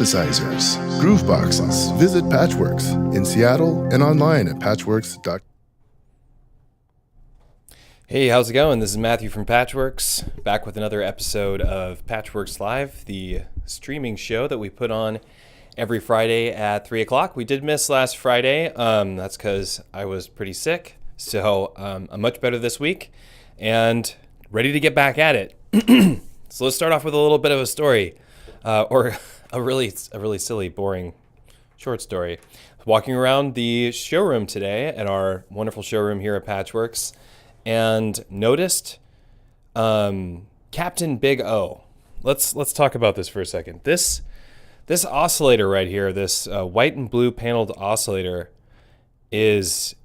synthesizers, groove boxes. Visit Patchwerks in Seattle and online at patchwerks.com. Hey, how's it going? This is Matthew from Patchwerks, back with another episode of Patchwerks Live, the streaming show that we put on every Friday at 3 o'clock. We did miss last Friday. That's because I was pretty sick, so I'm much better this week and ready to get back at it. So let's start off with a little bit of a story, or a really silly, boring, short story. Walking around the showroom today at our wonderful showroom here at Patchwerks, and noticed Capt'n BIG-O. Let's talk about this for a second. This oscillator right here, this white and blue paneled oscillator, is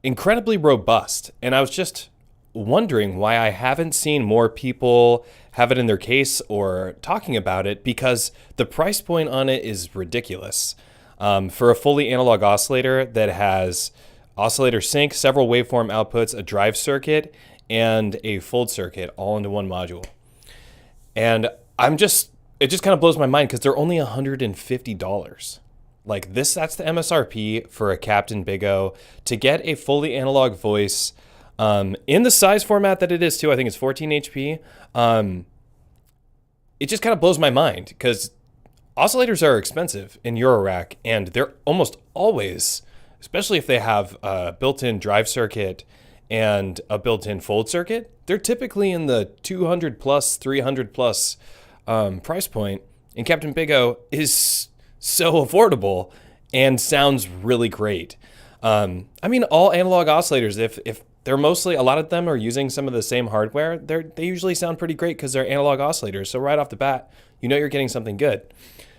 incredibly robust, and I was just wondering why I haven't seen more people have it in their case or talking about it, because the price point on it is ridiculous. For a fully analog oscillator that has oscillator sync, several waveform outputs, a drive circuit, and a fold circuit all into one module. And it just kind of blows my mind because they're only $150. Like that's the MSRP for a Capt'n BIG-O. To get a fully analog voice in the size format that it is too, I think it's 14 HP. It just kind of blows my mind because oscillators are expensive in Eurorack, and they're almost always, especially if they have a built-in drive circuit and a built-in fold circuit, they're typically in the 200 plus, 300 plus price point. And Capt'n BIG-O is so affordable and sounds really great. I mean, all analog oscillators, if they're mostly, a lot of them are using some of the same hardware, they usually sound pretty great because they're analog oscillators. So right off the bat, you know you're getting something good.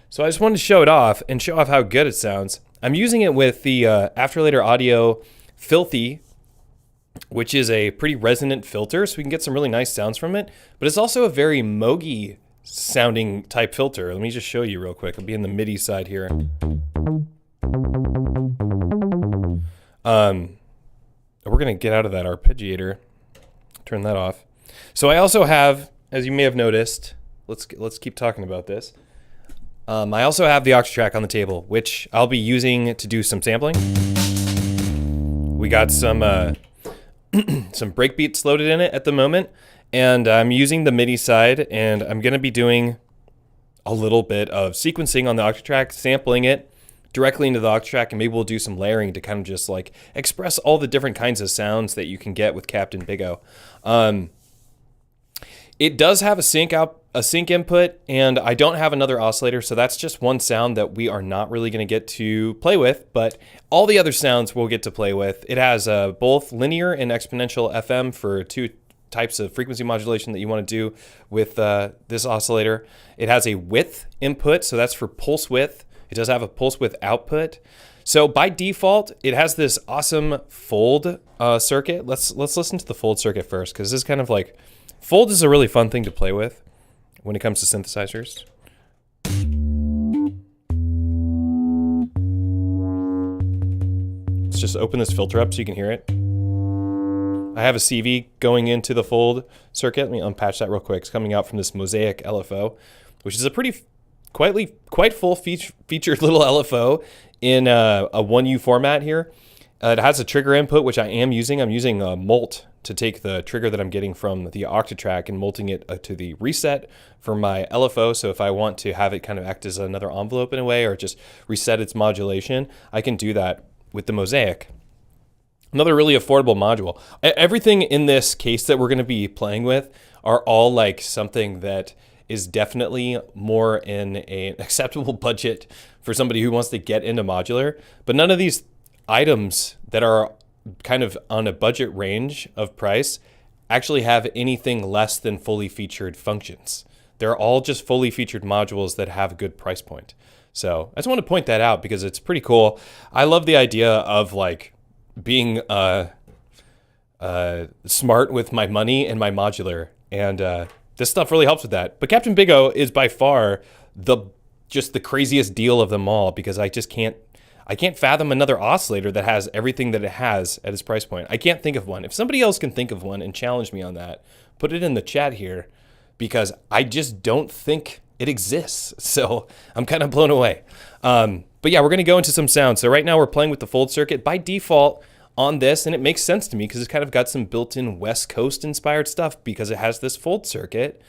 So I just wanted to show it off and show off how good it sounds. I'm using it with the Cre8audio Filthy, which is a pretty resonant filter, so we can get some really nice sounds from it. But it's also a very Mogi sounding type filter. Let me just show you real quick. I'll be in the Midi side here. We're gonna get out of that arpeggiator. Turn that off. So I also have, as you may have noticed, let's keep talking about this. I also have the Octatrack on the table, which I'll be using to do some sampling. We got some some breakbeats loaded in it at the moment, and I'm using the Midi side, and I'm going to be doing a little bit of sequencing on the Octatrack, sampling it directly into the Octatrack, and maybe we'll do some layering to kind of just like express all the different kinds of sounds that you can get with Capt'n BIG-O. It does have a sync input, and I don't have another oscillator, so that's just one sound that we are not really going to get to play with, but all the other sounds we'll get to play with. It has both linear and exponential FM for two types of frequency modulation that you want to do with this oscillator. It has a width input, so that's for Pulsewidth. It does have a Pulsewidth output. So by default, it has this awesome fold circuit. Let's listen to the fold circuit first, because this is kind of like, fold is a really fun thing to play with when it comes to synthesizers. Let's just open this filter up so you can hear it. I have a CV going into the fold circuit. Let me unpatch that real quick. It's coming out from this Mosaic LFO, which is a quite full-featured little LFO in a 1U format here. It has a trigger input, which I am using. I'm using a molt to take the trigger that I'm getting from the Octatrack and molting it to the reset for my LFO. So if I want to have it kind of act as another envelope in a way, or just reset its modulation, I can do that with the Mosaic. Another really affordable module. Everything in this case that we're going to be playing with are all like something that is definitely more in an acceptable budget for somebody who wants to get into modular. But none of these items that are kind of on a budget range of price actually have anything less than fully featured functions. They're all just fully featured modules that have a good price point. So I just want to point that out because it's pretty cool. I love the idea of like being smart with my money and my modular, and this stuff really helps with that. But Capt'n BIG-O is by far just the craziest deal of them all, because I can't fathom another oscillator that has everything that it has at its price point. I can't think of one. If somebody else can think of one and challenge me on that, put it in the chat here, because I just don't think it exists. So I'm kind of blown away. But yeah, we're going to go into some sound. So right now we're playing with the fold circuit by default on this, and it makes sense to me because it's kind of got some built-in West Coast inspired stuff because it has this fold circuit.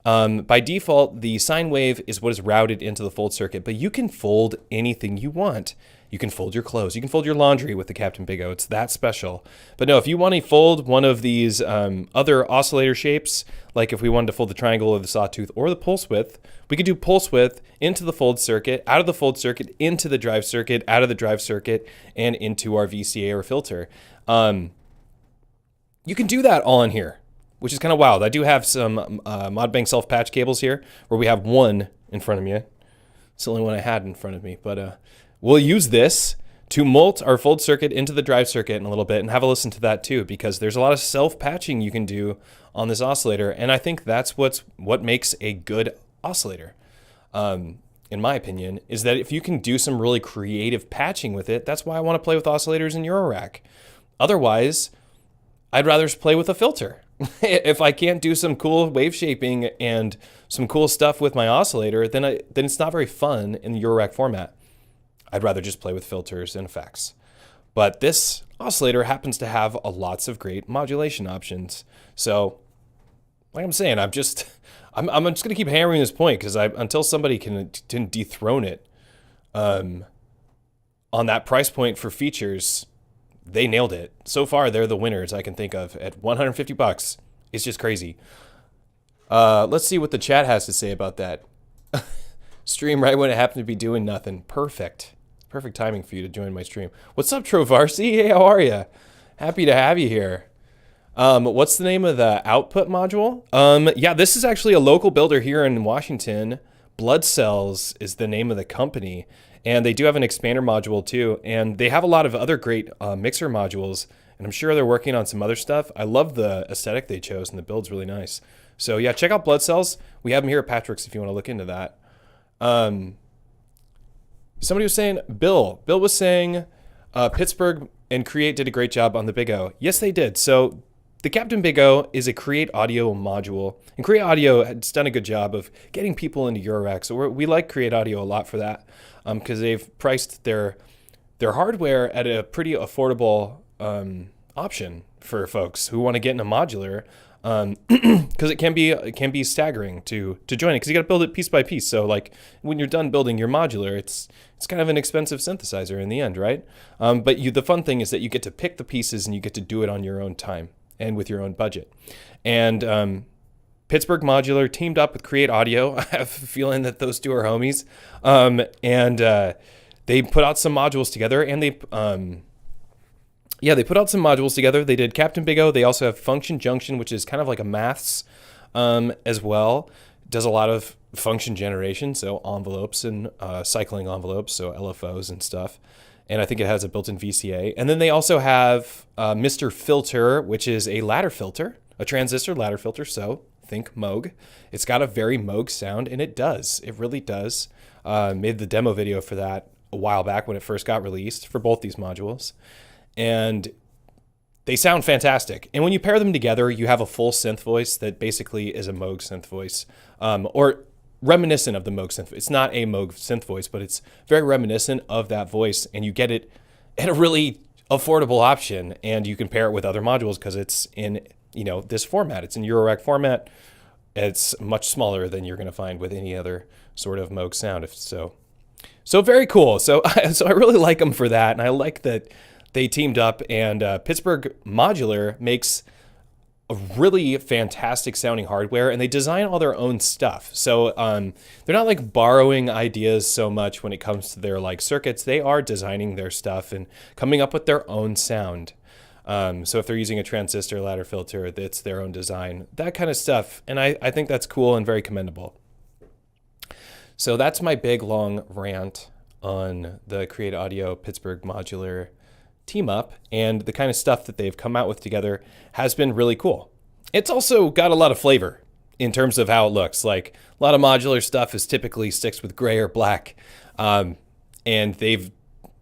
By default, the sine wave is what is routed into the fold circuit, but you can fold anything you want. You can fold your clothes. You can fold your laundry with the Capt'n BIG-O. It's that special. But no, if you want to fold one of these other oscillator shapes, like if we wanted to fold the triangle or the sawtooth or the Pulsewidth, we could do Pulsewidth into the fold circuit, out of the fold circuit, into the drive circuit, out of the drive circuit, and into our VCA or filter. You can do that all in here, which is kind of wild. I do have some Modbank self-patch cables here where we have one in front of me. It's the only one I had in front of me, but we'll use this to molt our fold circuit into the drive circuit in a little bit and have a listen to that too, because there's a lot of self-patching you can do on this oscillator, and I think that's what makes a good oscillator, in my opinion, is that if you can do some really creative patching with it, that's why I want to play with oscillators in Eurorack. Otherwise, I'd rather just play with a filter. If I can't do some cool wave shaping and some cool stuff with my oscillator, then it's not very fun in the Eurorack format. I'd rather just play with filters and effects. But this oscillator happens to have lots of great modulation options. So, like I'm saying, I'm just gonna keep hammering this point because until somebody can dethrone it on that price point for features, they nailed it. So far, they're the winners I can think of at 150 bucks. It's just crazy. Let's see what the chat has to say about that. Stream right when it happened to be doing nothing. Perfect. Perfect timing for you to join my stream. What's up, Trovarsi? Hey, how are you? Happy to have you here. What's the name of the output module? Yeah, this is actually a local builder here in Washington. Blood Cells is the name of the company. And they do have an expander module too. And they have a lot of other great mixer modules. And I'm sure they're working on some other stuff. I love the aesthetic they chose, and the build's really nice. So yeah, check out Blood Cells. We have them here at Patchwerks if you want to look into that. Somebody was saying, Bill was saying Pittsburgh and Cre8 did a great job on the BIG-O. Yes, they did. So the Capt'n BIG-O is a Cre8audio module, and Cre8audio has done a good job of getting people into Eurorack. So we like Cre8audio a lot for that, because they've priced their hardware at a pretty affordable option for folks who want to get in a modular, because it can be staggering to join it, because you got to build it piece by piece. So like when you're done building your modular, it's kind of an expensive synthesizer in the end, right? But the fun thing is that you get to pick the pieces and you get to do it on your own time and with your own budget. And Pittsburgh Modular teamed up with Cre8audio. I have a feeling that those two are homies. They put out some modules together, and they put out some modules together. They did Capt'n BIG-O. They also have Function Junction, which is kind of like a maths as well. Does a lot of function generation, so envelopes and cycling envelopes, so LFOs and stuff. And I think it has a built-in VCA. And then they also have Mr. Filter, which is a ladder filter, a transistor ladder filter. So think Moog. It's got a very Moog sound, and it does. It really does. Made the demo video for that a while back when it first got released for both these modules. And they sound fantastic. And when you pair them together, you have a full synth voice that basically is a Moog synth voice, or reminiscent of the Moog synth. It's not a Moog synth voice, but it's very reminiscent of that voice, and you get it at a really affordable option, and you can pair it with other modules because it's in this format. It's in Eurorack format. It's much smaller than you're going to find with any other sort of Moog sound. So very cool. So I really like them for that, and I like that they teamed up, and Pittsburgh Modular makes a really fantastic sounding hardware, and they design all their own stuff. So they're not like borrowing ideas so much when it comes to their like circuits. They are designing their stuff and coming up with their own sound. So if they're using a transistor ladder filter, that's their own design, that kind of stuff. And I think that's cool and very commendable. So that's my big long rant on the Cre8audio Pittsburgh Modular team up, and the kind of stuff that they've come out with together has been really cool. It's also got a lot of flavor in terms of how it looks. Like a lot of modular stuff is typically sticks with gray or black, and they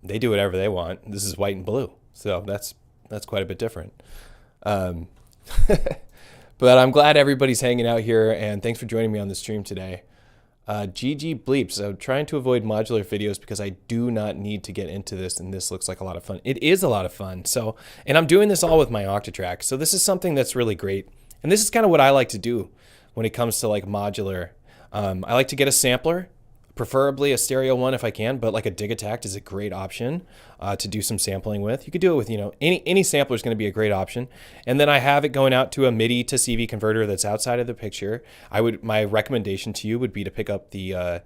do whatever they want. This is white and blue, so that's quite a bit different. But I'm glad everybody's hanging out here, and thanks for joining me on the stream today. GG bleeps. So trying to avoid modular videos because I do not need to get into this, and this looks like a lot of fun. It is a lot of fun. So, and I'm doing this all with my Octatrack. So this is something that's really great. And this is kind of what I like to do when it comes to like modular. I like to get a sampler, preferably a stereo one if I can, but like a Dig-A-Tact is a great option to do some sampling with. You could do it with, you know, any sampler is going to be a great option. And then I have it going out to a Midi to CV converter that's outside of the picture. My recommendation to you would be to pick up the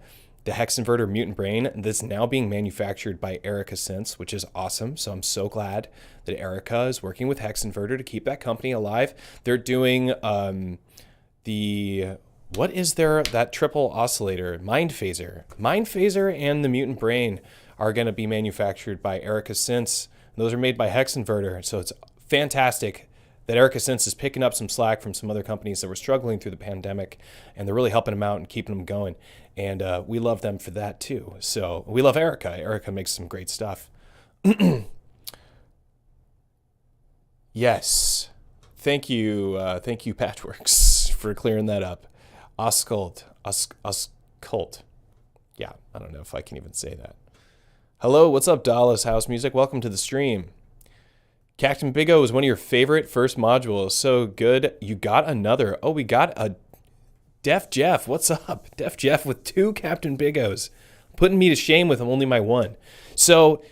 hex inverter Mutant Brain that's now being manufactured by Erica Synths, which is awesome. So I'm so glad that Erica is working with hex inverter to keep that company alive. They're doing what is that triple oscillator? Mind Phaser and the Mutant Brain are going to be manufactured by Erica Synths. Those are made by Hex Inverter. So it's fantastic that Erica Synths is picking up some slack from some other companies that were struggling through the pandemic, and they're really helping them out and keeping them going. And we love them for that too. So we love Erica. Erica makes some great stuff. Yes. Thank you, Patchwerks, for clearing that up. Oscult. Yeah, I don't know if I can even say that. Hello, what's up, Dallas House Music? Welcome to the stream. Capt'n BIG-O is one of your favorite first modules. So good. You got another. Oh, we got a Def Jeff. What's up? Def Jeff with 2 Capt'n BIG-Os. Putting me to shame with only my 1. So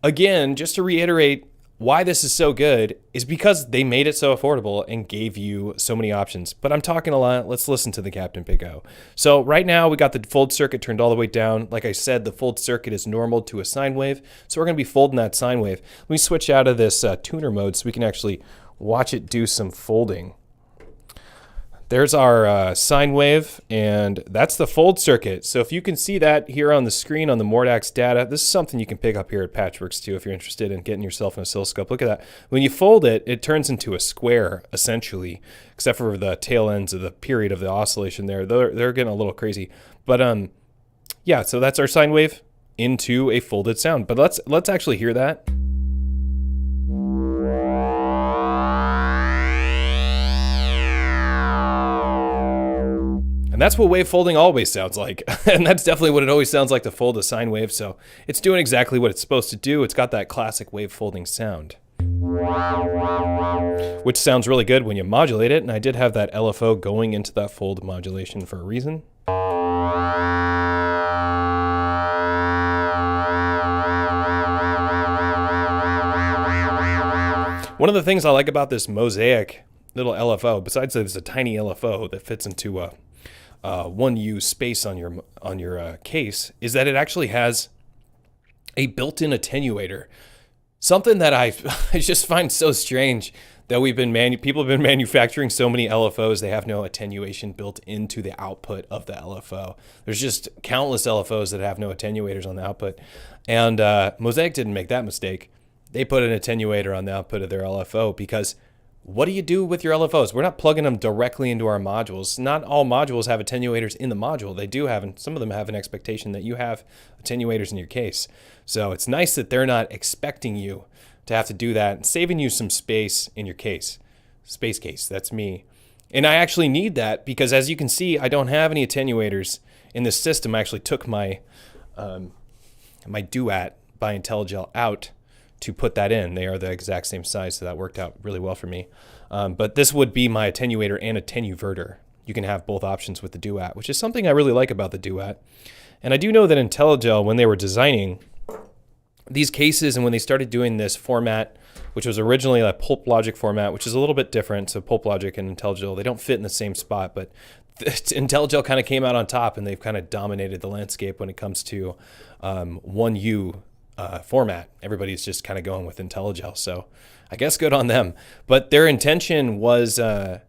again, just to reiterate, why this is so good is because they made it so affordable and gave you so many options. But I'm talking a lot. Let's listen to the Capt'n BIG-O. So right now we got the fold circuit turned all the way down. Like I said, the fold circuit is normal to a sine wave. So we're going to be folding that sine wave. Let me switch out of this tuner mode so we can actually watch it do some folding. There's our sine wave, and that's the fold circuit. So if you can see that here on the screen on the Mordax data, this is something you can pick up here at Patchwerks too if you're interested in getting yourself an oscilloscope. Look at that. When you fold it, it turns into a square, essentially, except for the tail ends of the period of the oscillation there. They're getting a little crazy. But yeah, so that's our sine wave into a folded sound. But let's actually hear that. And that's what wave folding always sounds like. And that's definitely what it always sounds like to fold a sine wave. So it's doing exactly what it's supposed to do. It's got that classic wave folding sound, which sounds really good when you modulate it. And I did have that LFO going into that fold modulation for a reason. One of the things I like about this mosaic little LFO, besides that it's a tiny LFO that fits into a 1U space on your case, is that it actually has a built-in attenuator. Something that I just find so strange that people have been manufacturing so many LFOs, they have no attenuation built into the output of the LFO. There's just countless LFOs that have no attenuators on the output. And Mosaic didn't make that mistake. They put an attenuator on the output of their LFO because what do you do with your LFOs? We're not plugging them directly into our modules. Not all modules have attenuators in the module. They do have, and some of them have an expectation that you have attenuators in your case. So it's nice that they're not expecting you to have to do that and saving you some space in your case. Space case, that's me. And I actually need that because as you can see, I don't have any attenuators in this system. I actually took my my Duat by IntelliGel out to put that in. They are the exact same size, so that worked out really well for me. But this would be my attenuator and attenuverter. You can have both options with the Duat, which is something I really like about the Duat. And I do know that IntelliGel, when they were designing these cases and when they started doing this format, which was originally a Pulp Logic format, which is a little bit different. So Pulp Logic and IntelliGel, they don't fit in the same spot, but IntelliGel kind of came out on top and they've kind of dominated the landscape when it comes to 1U format. Everybody's just kind of going with IntelliGel, so I guess good on them. But their intention was to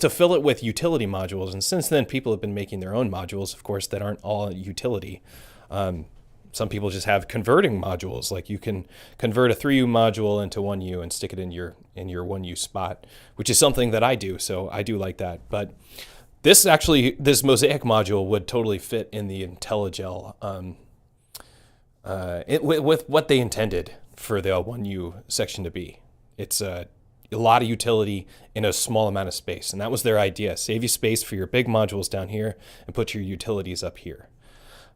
fill it with utility modules, and since then people have been making their own modules, of course, that aren't all utility. Some people just have converting modules, like you can convert a 3U module into 1U and stick it in your 1U spot, which is something that I do, so I do like that. But this Mosaic module would totally fit in the IntelliGel with what they intended for the 1U section to be. It's a lot of utility in a small amount of space. And that was their idea. Save you space for your big modules down here and put your utilities up here.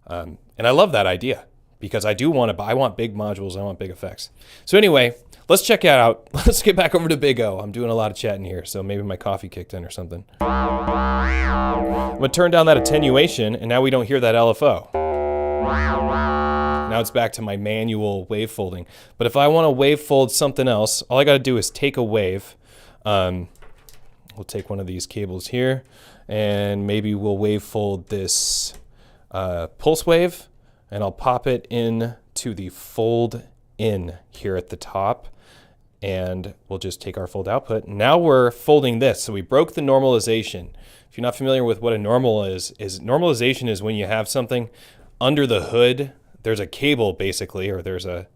And I love that idea because I want big modules. I want big effects. So anyway, let's check it out. Let's get back over to BIG-O. I'm doing a lot of chatting here, so maybe my coffee kicked in or something. I'm gonna turn down that attenuation, and now we don't hear that LFO. Now it's back to my manual wave folding. But if I want to wave fold something else, all I got to do is take a wave. We'll take one of these cables here, and maybe we'll wave fold this pulse wave, and I'll pop it in to the fold in here at the top, and we'll just take our fold output. Now we're folding this, so we broke the normalization. If you're not familiar with what a normal is normalization is when you have something under the hood. There's a cable basically, or there's a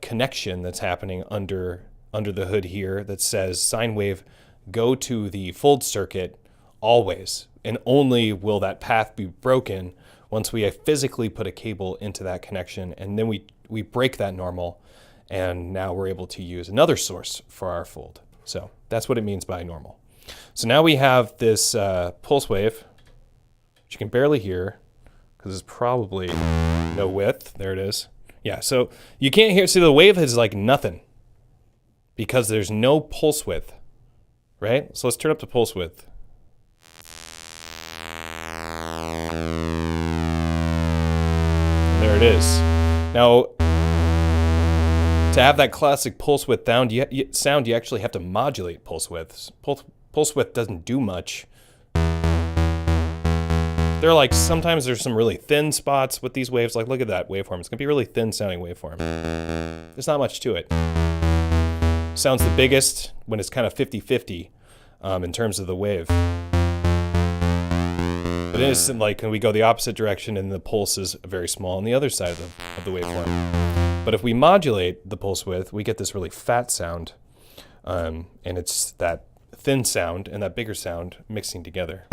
connection that's happening under the hood here that says sine wave go to the fold circuit always, and only will that path be broken once we physically put a cable into that connection, and then we break that normal, and now we're able to use another source for our fold. So that's what it means by normal. So now we have this pulse wave, which you can barely hear because it's probably no width. There it is. Yeah, so you can't hear, see the wave is like nothing because there's no pulse width, right? So let's turn up the pulse width. There it is. Now, to have that classic pulse width sound, you actually have to modulate pulse widths. Pulse width doesn't do much. They're like, sometimes there's some really thin spots with these waves. Like, look at that waveform. It's gonna be a really thin sounding waveform. There's not much to it. Sounds the biggest when it's kind of 50-50 in terms of the wave. But it is like when we go the opposite direction and the pulse is very small on the other side of the waveform. But if we modulate the pulse width, we get this really fat sound. And it's that thin sound and that bigger sound mixing together.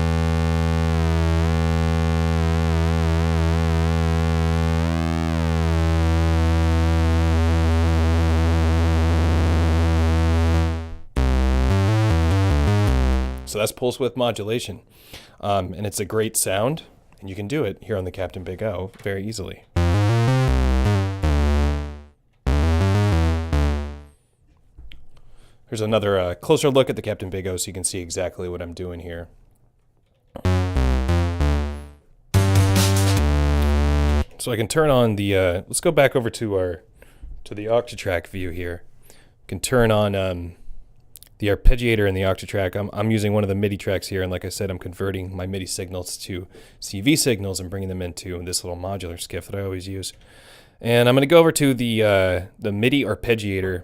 So that's pulse width modulation. And it's a great sound, and you can do it here on the Capt'n BIG-O very easily. Here's another closer look at the Capt'n BIG-O so you can see exactly what I'm doing here. So I can turn on the, let's go back over to the Octatrack view here. I can turn on the arpeggiator in the Octatrack. I'm using one of the Midi tracks here, and like I said, I'm converting my Midi signals to CV signals and bringing them into this little modular skiff that I always use. And I'm going to go over to the Midi arpeggiator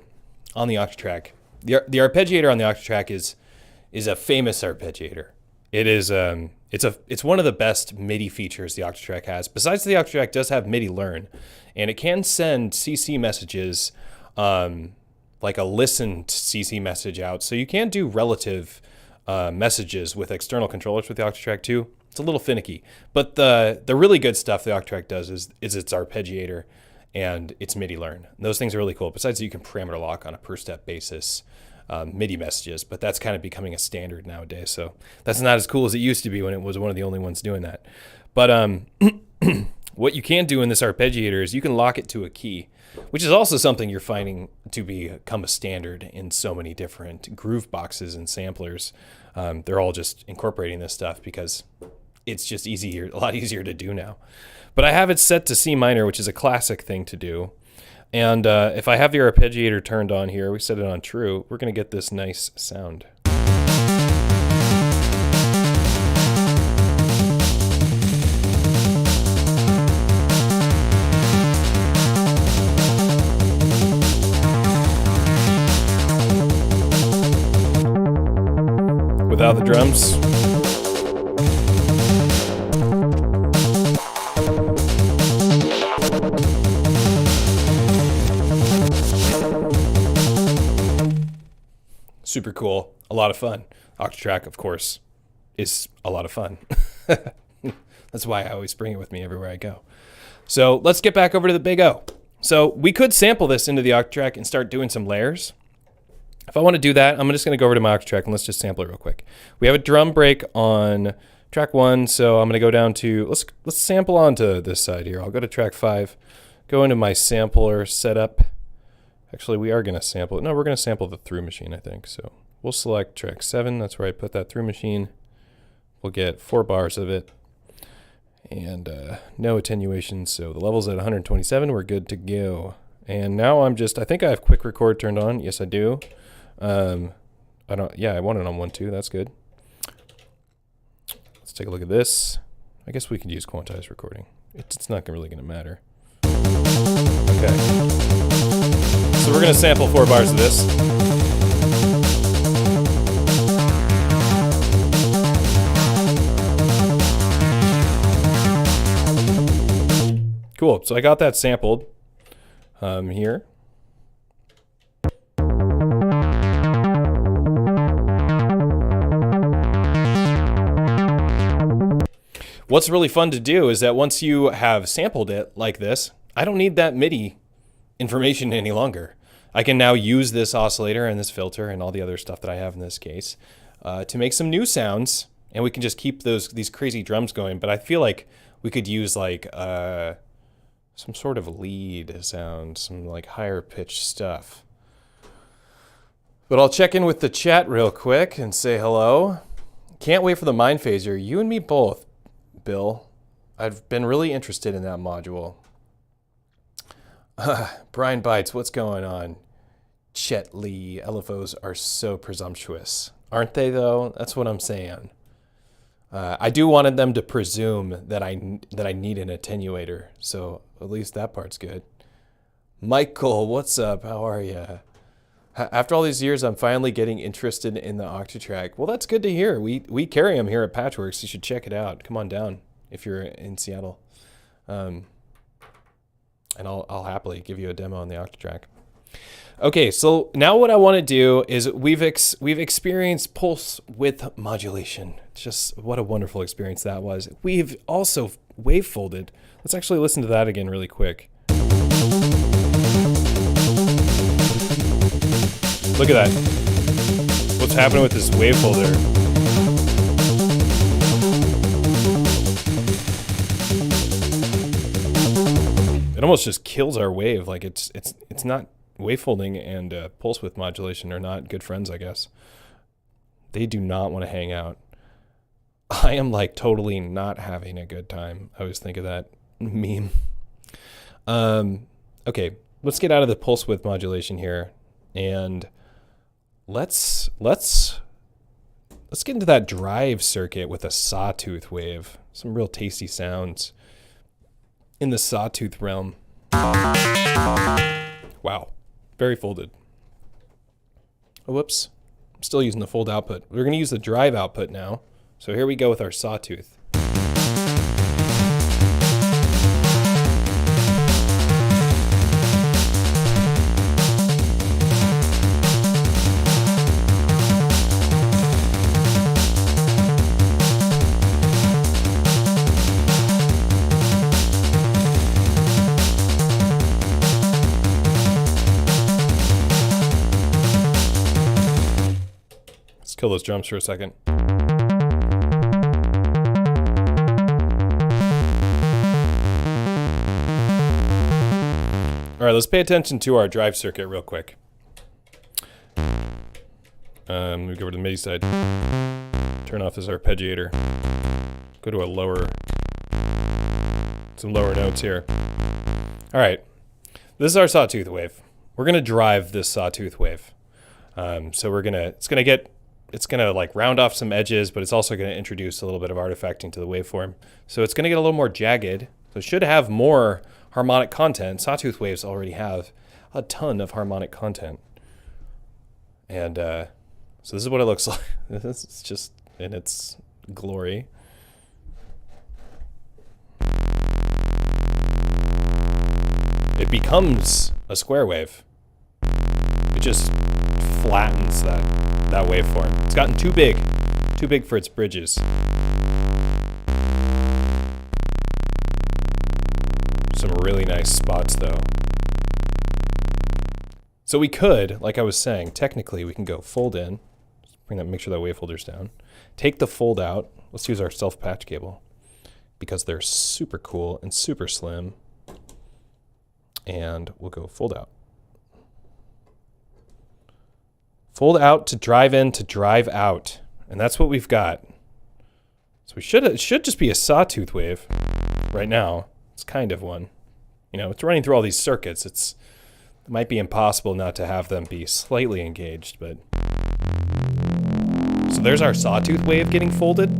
on the Octatrack. The arpeggiator on the Octatrack is a famous arpeggiator. It is it's one of the best Midi features the Octatrack has. Besides, the Octatrack does have Midi learn, and it can send CC messages. Like a listened CC message out. So you can do relative messages with external controllers with the Octatrack too. It's a little finicky. But the really good stuff the Octatrack does is its arpeggiator and its Midi learn. And those things are really cool. Besides, you can parameter lock on a per step basis Midi messages, but that's kind of becoming a standard nowadays. So that's not as cool as it used to be when it was one of the only ones doing that. But what you can do in this arpeggiator is you can lock it to a key, which is also something you're finding to become a standard in so many different groove boxes and samplers. They're all just incorporating this stuff because it's just a lot easier to do now. But I have it set to C minor, which is a classic thing to do. And if I have the arpeggiator turned on here, we set it on true, we're going to get this nice sound. Without the drums. Super cool, a lot of fun. Octatrack, of course, is a lot of fun. That's why I always bring it with me everywhere I go. So let's get back over to the BIG-O. So we could sample this into the Octatrack and start doing some layers. If I want to do that, I'm just going to go over to my Octatrack and let's just sample it real quick. We have a drum break on track 1, so I'm going to go down to, let's sample onto this side here. I'll go to track 5, go into my sampler setup. Actually, we are going to sample it. No, we're going to sample the through machine, I think. So we'll select track 7. That's where I put that through machine. We'll get 4 bars of it. And no attenuation, so the level's at 127. We're good to go. And now I think I have quick record turned on. Yes, I do. I want it on 1.2. That's good. Let's take a look at this. I guess we could use quantized recording. It's not really going to matter. Okay. So we're going to sample 4 bars of this. Cool, so I got that sampled here. What's really fun to do is that once you have sampled it like this, I don't need that Midi information any longer. I can now use this oscillator and this filter and all the other stuff that I have in this case to make some new sounds, and we can just keep these crazy drums going. But I feel like we could use like some sort of lead sound, some like higher pitched stuff. But I'll check in with the chat real quick and say hello. Can't wait for the mind phaser. You and me both, Bill. I've been really interested in that module. Brian Bites, what's going on? Chet Lee, LFOs are so presumptuous. Aren't they though? That's what I'm saying. I do wanted them to presume that I need an attenuator, so at least that part's good. Michael, what's up? How are you? After all these years, I'm finally getting interested in the Octatrack. Well, that's good to hear. We carry them here at Patchwerks. You should check it out. Come on down if you're in Seattle, and I'll happily give you a demo on the Octatrack. Okay, so now what I want to do is we've experienced Pulsewidth modulation. Just what a wonderful experience that was. We've also wave folded. Let's actually listen to that again really quick. Look at that. What's happening with this wave folder? It almost just kills our wave. Like it's not. Wavefolding and Pulsewidth modulation are not good friends, I guess. They do not want to hang out. I am like totally not having a good time. I always think of that meme. Okay, let's get out of the Pulsewidth modulation here, and let's get into that drive circuit with a sawtooth wave. Some real tasty sounds in the sawtooth realm. Wow. Very folded. Oh, whoops. I'm still using the fold output. We're going to use the drive output now. So here we go with our sawtooth. Kill those drums for a second. All right, let's pay attention to our drive circuit real quick. We go over to the Midi side. Turn off this arpeggiator. Go to some lower notes here. All right, this is our sawtooth wave. We're gonna drive this sawtooth wave. So it's gonna like round off some edges, but it's also gonna introduce a little bit of artifacting to the waveform. So it's gonna get a little more jagged. So it should have more harmonic content. Sawtooth waves already have a ton of harmonic content. And so this is what it looks like. This is just in its glory. It becomes a square wave. It just flattens that waveform. It's gotten too big for its bridges. Some really nice spots though. So we could, like I was saying, technically we can go fold in, bring that, make sure that wave folder's down, take the fold out. Let's use our self-patch cable because they're super cool and super slim. And we'll go fold out. Fold out to drive in to drive out. And that's what we've got. So it should just be a sawtooth wave right now. It's kind of one. You know, it's running through all these circuits. It might be impossible not to have them be slightly engaged, but. So there's our sawtooth wave getting folded.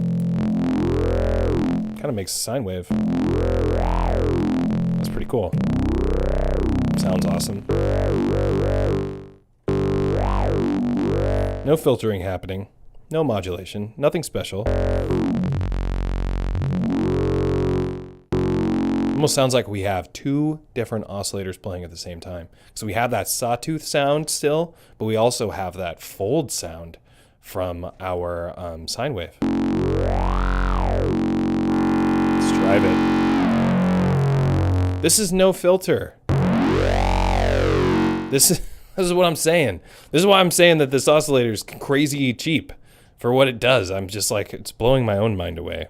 Kind of makes a sine wave. That's pretty cool. Sounds awesome. No filtering happening. No modulation. Nothing special. Almost sounds like we have two different oscillators playing at the same time. So we have that sawtooth sound still, but we also have that fold sound from our sine wave. Let's drive it. This is no filter. This is what I'm saying. This is why I'm saying that this oscillator is crazy cheap for what it does. I'm just like, it's blowing my own mind away.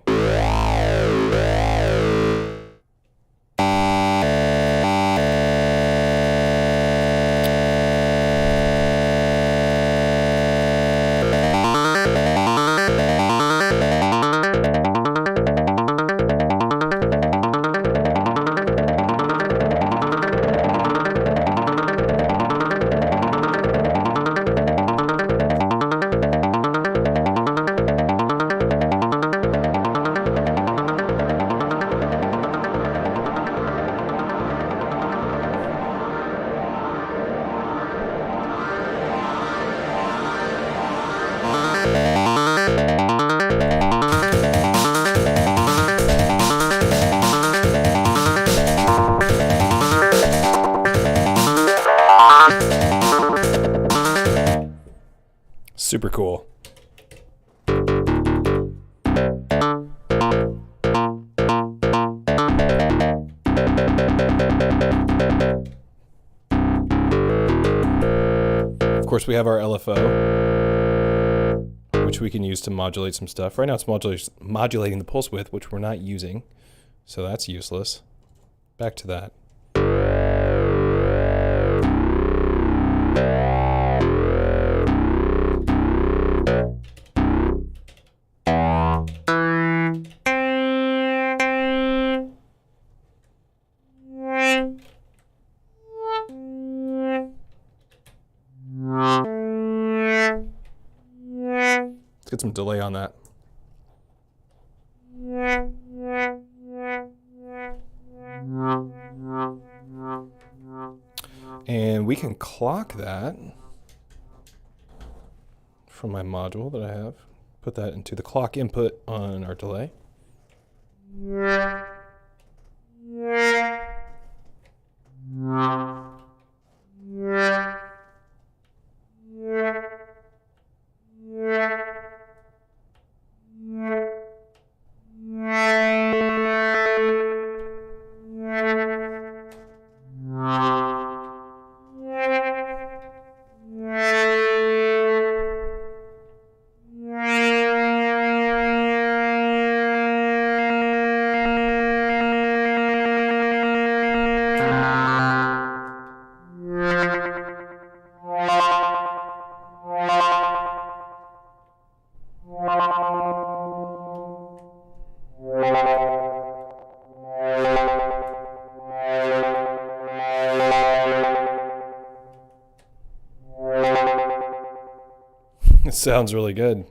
Super cool. Of course, we have our LFO, which we can use to modulate some stuff. Right now it's modulating the Pulsewidth, which we're not using, so that's useless. Back to that. Get some delay on that. And we can clock that from my module that I have. Put that into the clock input on our delay. It sounds really good.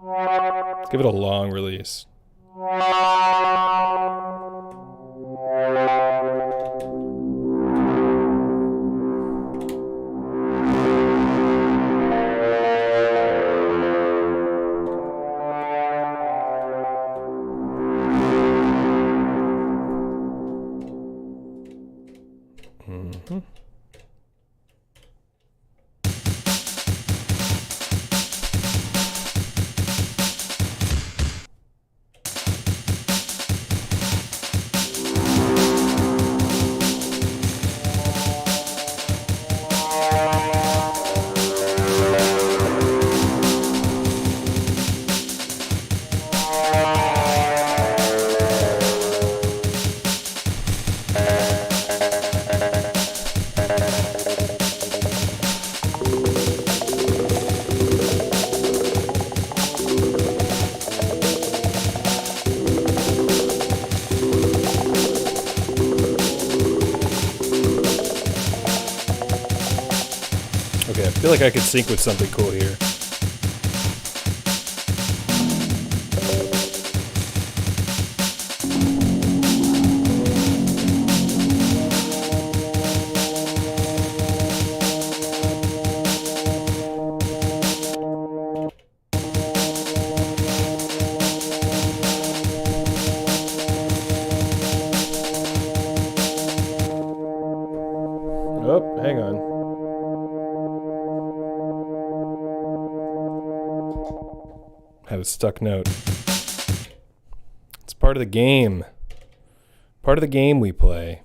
Let's give it a long release. Okay, I feel like I could sync with something cool here. Oh, hang on. Had a stuck note. It's part of the game. Part of the game we play.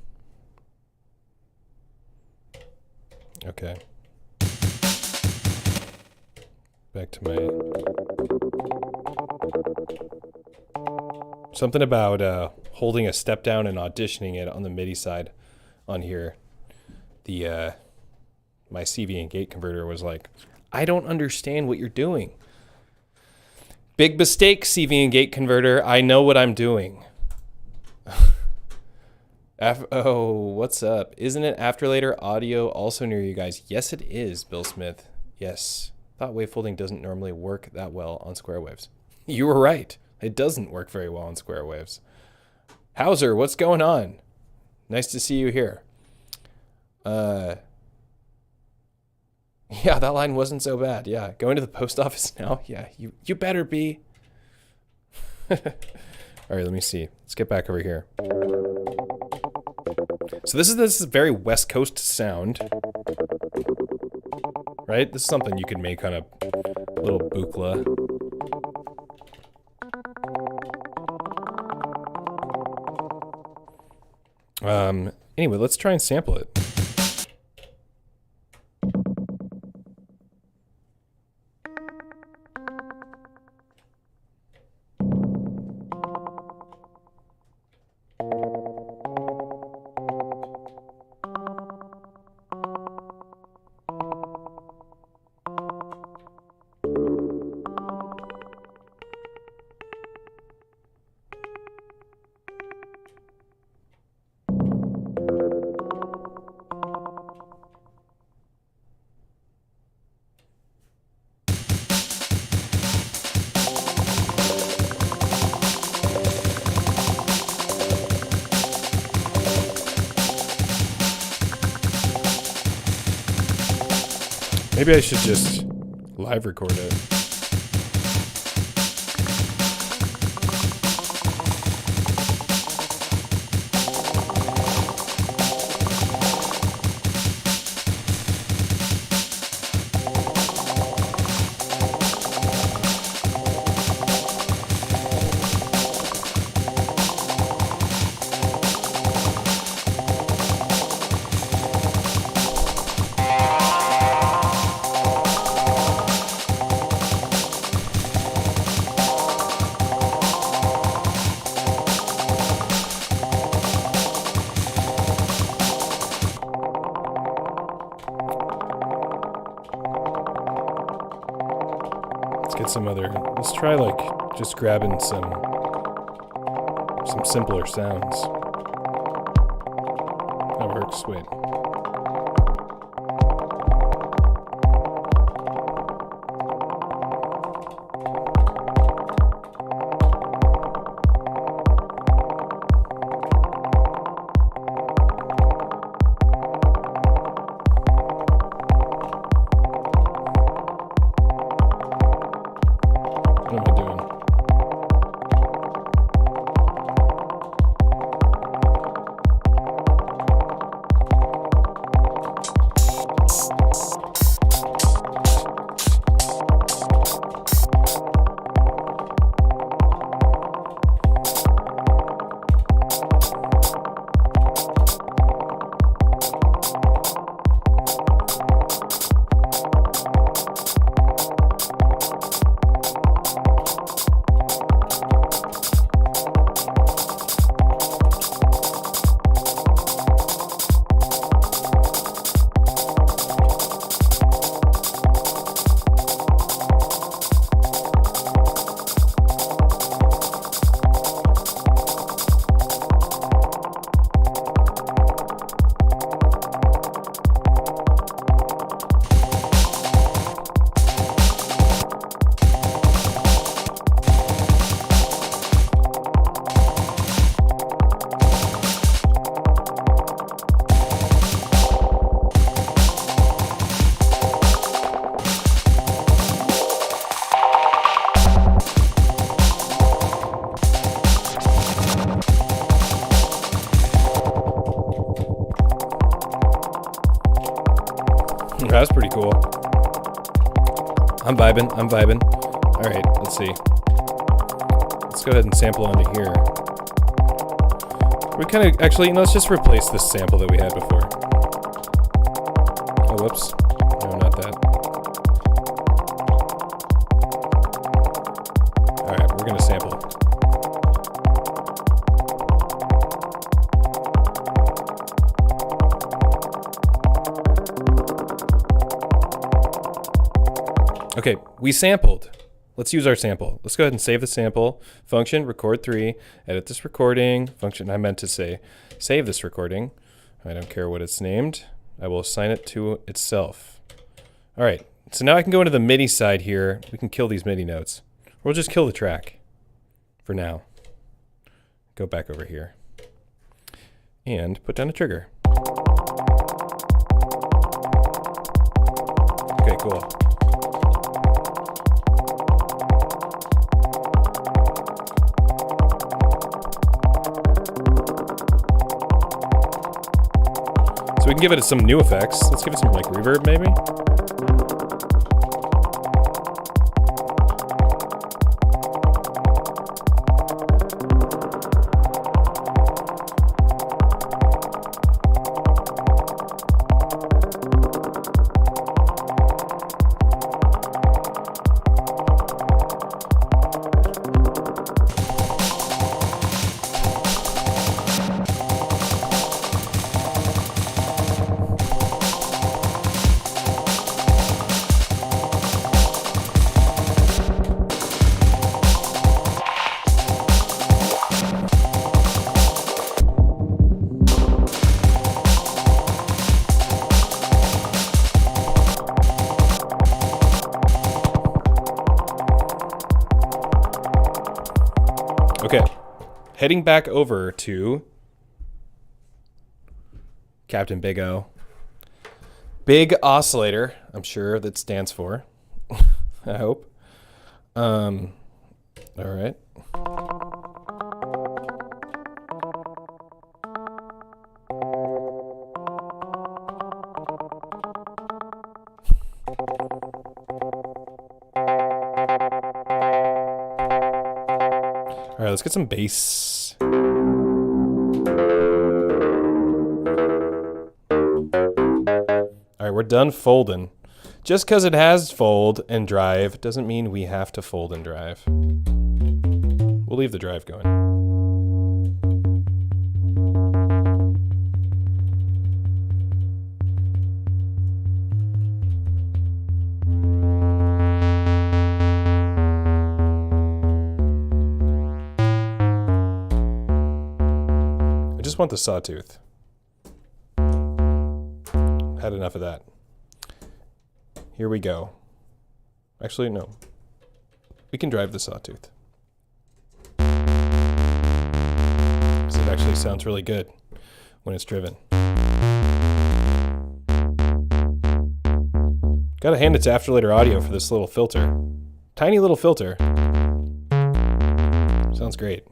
Okay. Back to my... Something about holding a step down and auditioning it on the MIDI side on here. The my CV and gate converter was like, I don't understand what you're doing. Big mistake, CV and gate converter. I know what I'm doing. Oh, what's up? Isn't it Afterlater audio also near you guys? Yes, it is, Bill Smith. Yes. Thought wavefolding doesn't normally work that well on square waves. You were right. It doesn't work very well on square waves. Hauser, what's going on? Nice to see you here. Yeah, that line wasn't so bad. Yeah, going to the post office now. Yeah, you better be. All right, let me see. Let's get back over here. So this is very West Coast sound, right? This is something you can make on a little bukla. Anyway, let's try and sample it. Maybe I should just live record it. Let's try like just grabbing some simpler sounds. That works, wait. I'm vibing. I'm vibing. All right, let's see. Let's go ahead and sample onto here. We kind of, actually, let's just replace this sample that we had before. Oh, whoops. No, not that. All right, we're going to sample. Okay, we sampled. Let's use our sample. Let's go ahead and save the sample. Function, record 3, edit this recording. Function, I meant to say, save this recording. I don't care what it's named. I will assign it to itself. All right, so now I can go into the MIDI side here. We can kill these MIDI notes. We'll just kill the track for now. Go back over here and put down a trigger. Okay, cool. So we can give it some new effects. Let's give it some like reverb maybe. Okay, heading back over to Capt'n BIG-O. Big Oscillator, I'm sure that stands for. I hope. All right. All right, let's get some bass. All right, we're done folding. Just because it has fold and drive doesn't mean we have to fold and drive. We'll leave the drive going. I just want the sawtooth. Had enough of that. Here we go. Actually, no. We can drive the sawtooth. Because it actually sounds really good when it's driven. Gotta hand it to Afterlater Audio for this little filter. Tiny little filter. Sounds great.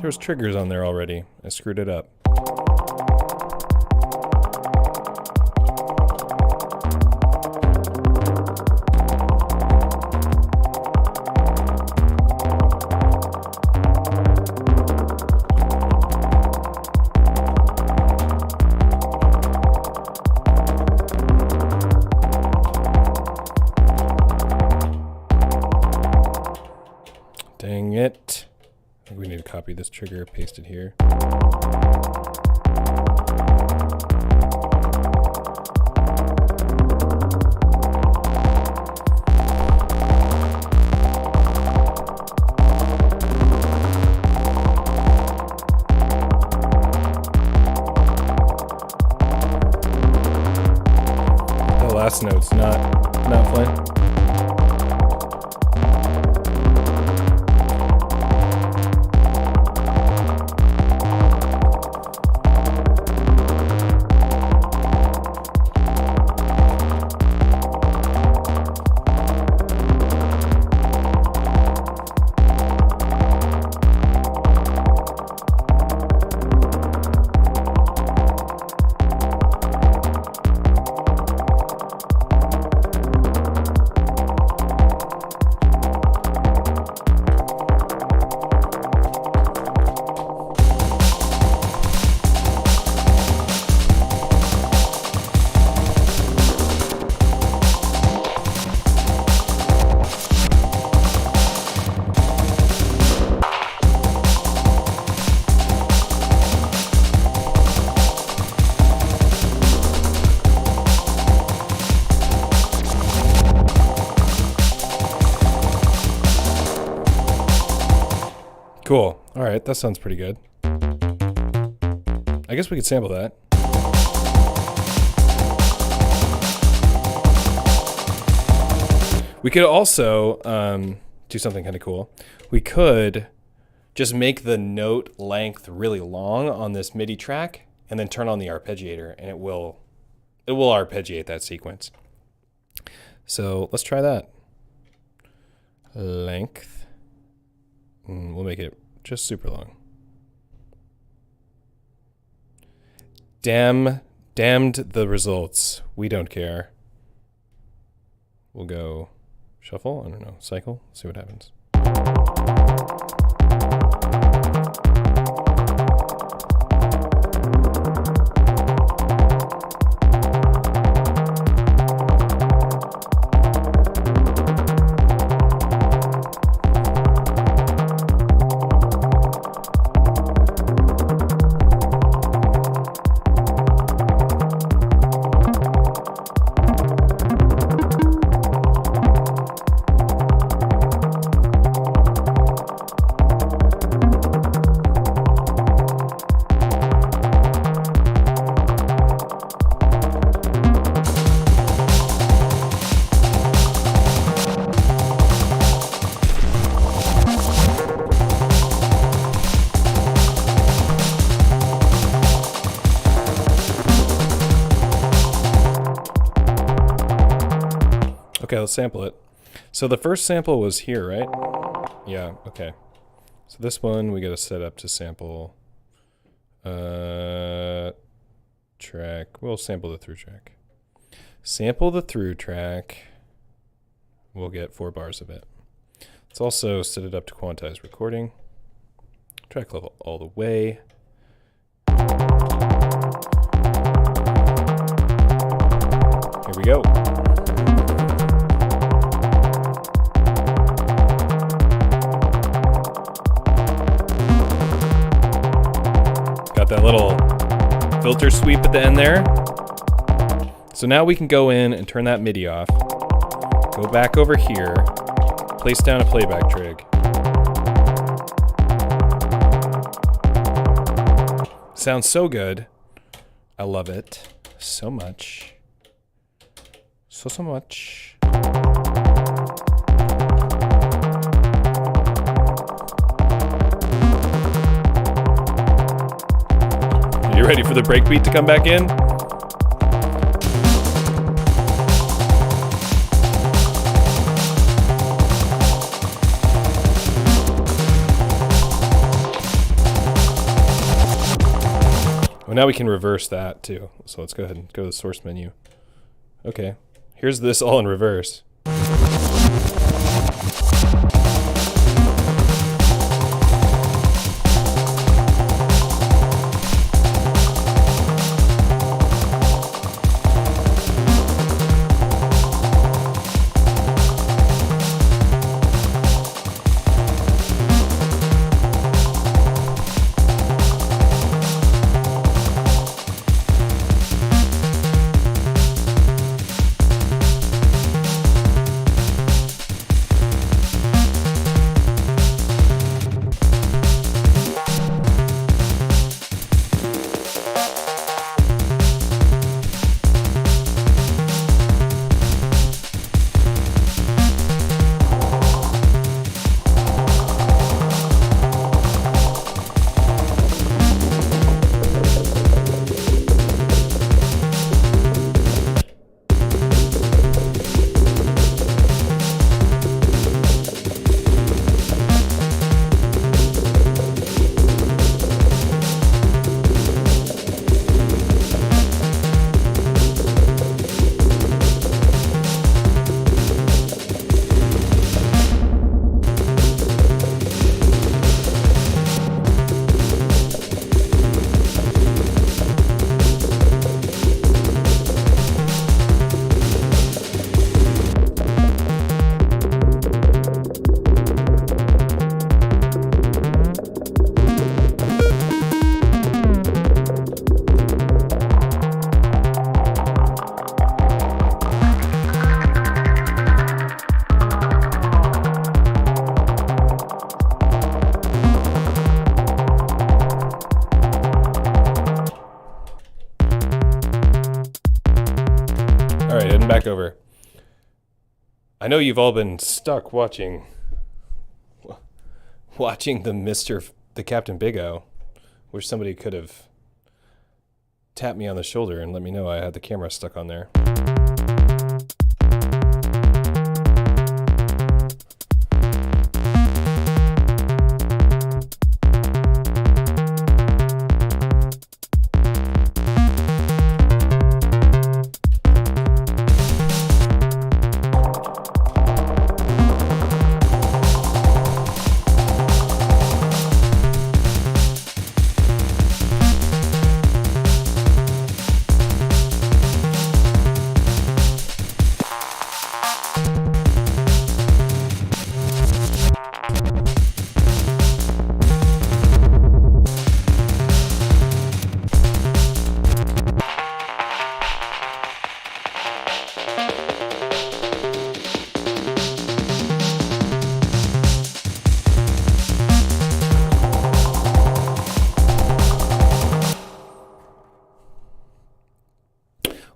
There's triggers on there already. I screwed it up. Dang it. I think we need to copy this trigger, paste it here. bass notes, not Flint. Cool. All right, that sounds pretty good. I guess we could sample that. We could also do something kind of cool. We could just make the note length really long on this MIDI track and then turn on the arpeggiator, and it will arpeggiate that sequence. So let's try that. Length. We'll make it just super long. Damned the results. We don't care. We'll go shuffle. I don't know. Cycle. See what happens. Okay, let's sample it. So the first sample was here, right? Yeah, okay. So this one we got to set up to sample track. We'll sample the through track. Sample the through track. We'll get 4 bars of it. Let's also set it up to quantize recording. Track level all the way. Here we go. That little filter sweep at the end there. So now we can go in and turn that MIDI off. Go back over here. Place down a playback trig. Sounds so good. I love it so much. So much. You ready for the breakbeat to come back in? Well, now we can reverse that too. So let's go ahead and go to the source menu. Okay, here's this all in reverse. back over. I know you've all been stuck watching the the Capt'n BIG-O. Wish somebody could have tapped me on the shoulder and let me know I had the camera stuck on there.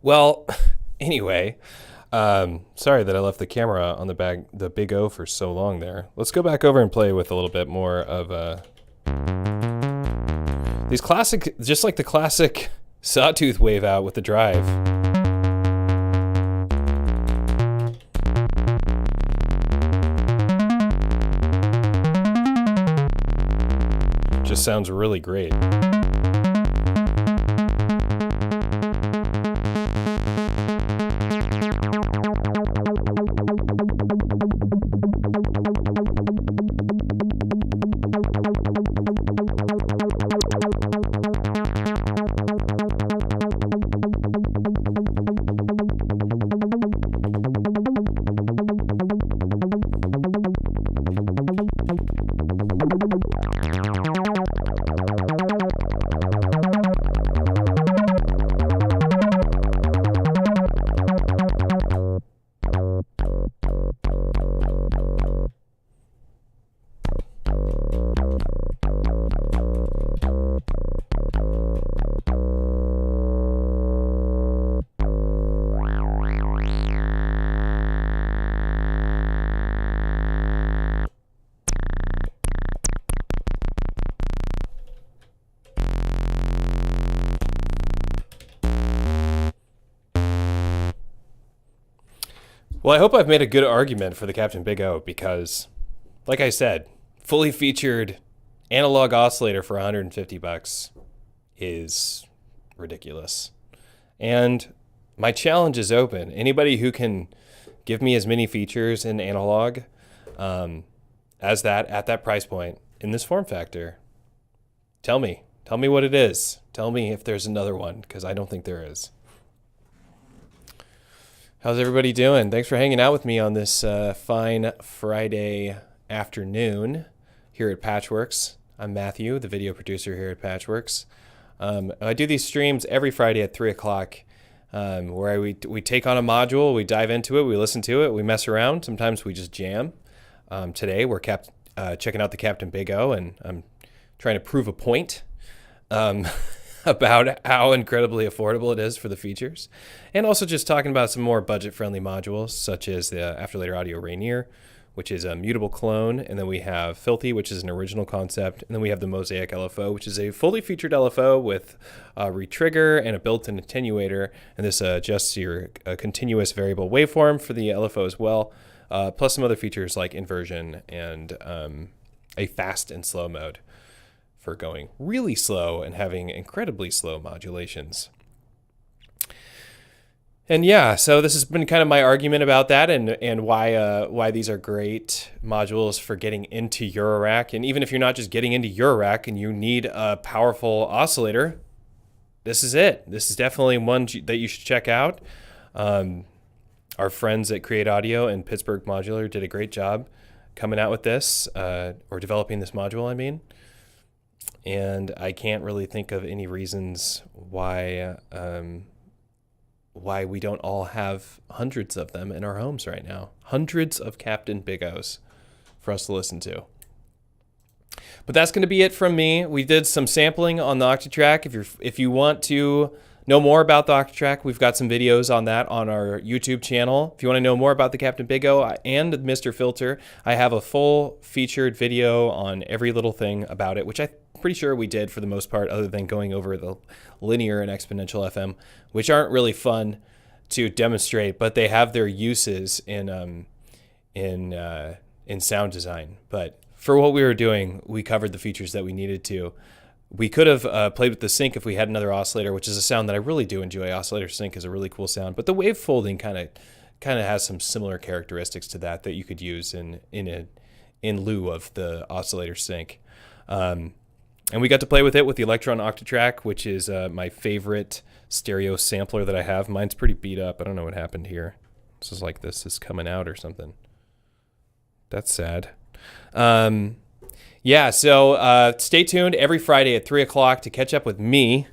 Well, anyway, sorry that I left the camera on the BIG-O for so long there. Let's go back over and play with a little bit more of these classic, just like the classic sawtooth wave out with the drive. Just sounds really great. Well, I hope I've made a good argument for the Capt'n BIG-O because, like I said, fully featured analog oscillator for $150 is ridiculous. And my challenge is open. Anybody who can give me as many features in analog as that at that price point in this form factor, tell me what it is. Tell me if there's another one, because I don't think there is. How's everybody doing? Thanks for hanging out with me on this fine Friday afternoon here at Patchwerks. I'm Matthew, the video producer here at Patchwerks. I do these streams every Friday at 3 o'clock where we take on a module, we dive into it, we listen to it, we mess around. Sometimes we just jam. Today we're checking out the Capt'n BIG-O, and I'm trying to prove a point about how incredibly affordable it is for the features, and also just talking about some more budget-friendly modules, such as the After-Later Audio Rainier, which is a mutable clone, and then we have Filthy, which is an original concept, and then we have the Mosaic LFO, which is a fully featured LFO with a retrigger and a built-in attenuator, and this adjusts your continuous variable waveform for the LFO as well, plus some other features like inversion and a fast and slow mode for going really slow and having incredibly slow modulations. And yeah, so this has been kind of my argument about that, and why these are great modules for getting into Eurorack. And even if you're not just getting into Eurorack and you need a powerful oscillator, this is it. This is definitely one that you should check out. Our friends at Cre8audio and Pittsburgh Modular did a great job coming out with this, or developing this module, I mean. And I can't really think of any reasons why we don't all have hundreds of them in our homes right now. Hundreds of Capt'n BIG-Os for us to listen to. But that's going to be it from me. We did some sampling on the Octatrack. If you want to know more about the Octatrack, we've got some videos on that on our YouTube channel. If you want to know more about the Capt'n BIG-O and Mr. Filter, I have a full featured video on every little thing about it, which I'm pretty sure we did for the most part, other than going over the linear and exponential FM, which aren't really fun to demonstrate, but they have their uses in sound design. But for what we were doing, we covered the features that we needed to. We could have played with the sync if we had another oscillator, which is a sound that I really do enjoy. Oscillator sync is a really cool sound, but the wave folding kind of has some similar characteristics to that you could use in lieu of the oscillator sync. And we got to play with it with the Elektron Octatrack, which is my favorite stereo sampler that I have. Mine's pretty beat up. I don't know what happened here. This is like this is coming out or something. That's sad. Yeah, so stay tuned every Friday at 3 o'clock to catch up with me,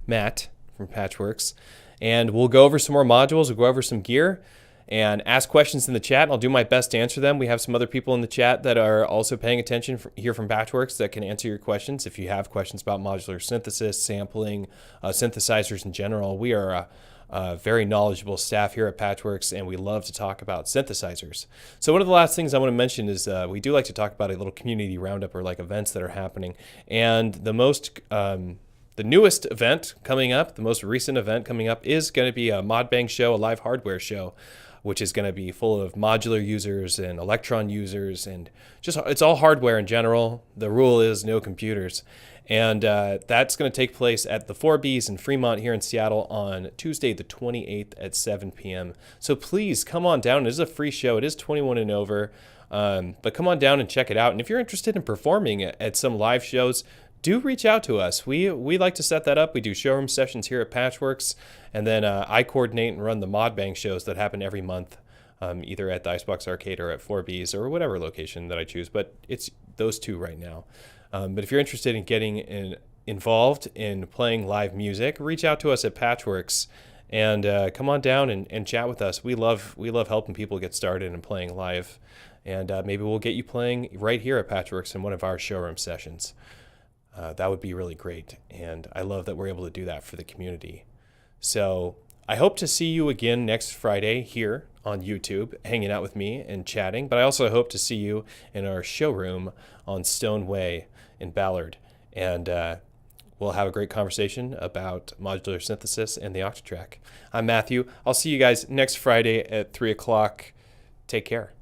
Matt, from Patchwerks. And we'll go over some more modules, we'll go over some gear, and ask questions in the chat. I'll do my best to answer them. We have some other people in the chat that are also paying attention here from Patchwerks that can answer your questions. If you have questions about modular synthesis, sampling, synthesizers in general, we are very knowledgeable staff here at Patchwerks, and we love to talk about synthesizers. So one of the last things I want to mention is we do like to talk about a little community roundup or like events that are happening. And the newest event coming up, the most recent event coming up, is going to be a Modbang show, a live hardware show, which is going to be full of modular users and Elektron users, and just it's all hardware in general. The rule is no computers. And that's going to take place at the 4Bs in Fremont here in Seattle on Tuesday the 28th at 7 p.m. So please come on down. It is a free show. It is 21 and over. But come on down and check it out. And if you're interested in performing at some live shows, do reach out to us. We like to set that up. We do showroom sessions here at Patchwerks. And then I coordinate and run the Modbang shows that happen every month, either at the Icebox Arcade or at 4Bs or whatever location that I choose. But it's those two right now. But if you're interested in getting involved in playing live music, reach out to us at Patchwerks and come on down and chat with us. We love helping people get started and playing live. And maybe we'll get you playing right here at Patchwerks in one of our showroom sessions. That would be really great. And I love that we're able to do that for the community. So I hope to see you again next Friday here on YouTube, hanging out with me and chatting. But I also hope to see you in our showroom on Stone Way in Ballard, and we'll have a great conversation about modular synthesis and the Octatrack. I'm Matthew. I'll see you guys next Friday at 3 o'clock. Take care.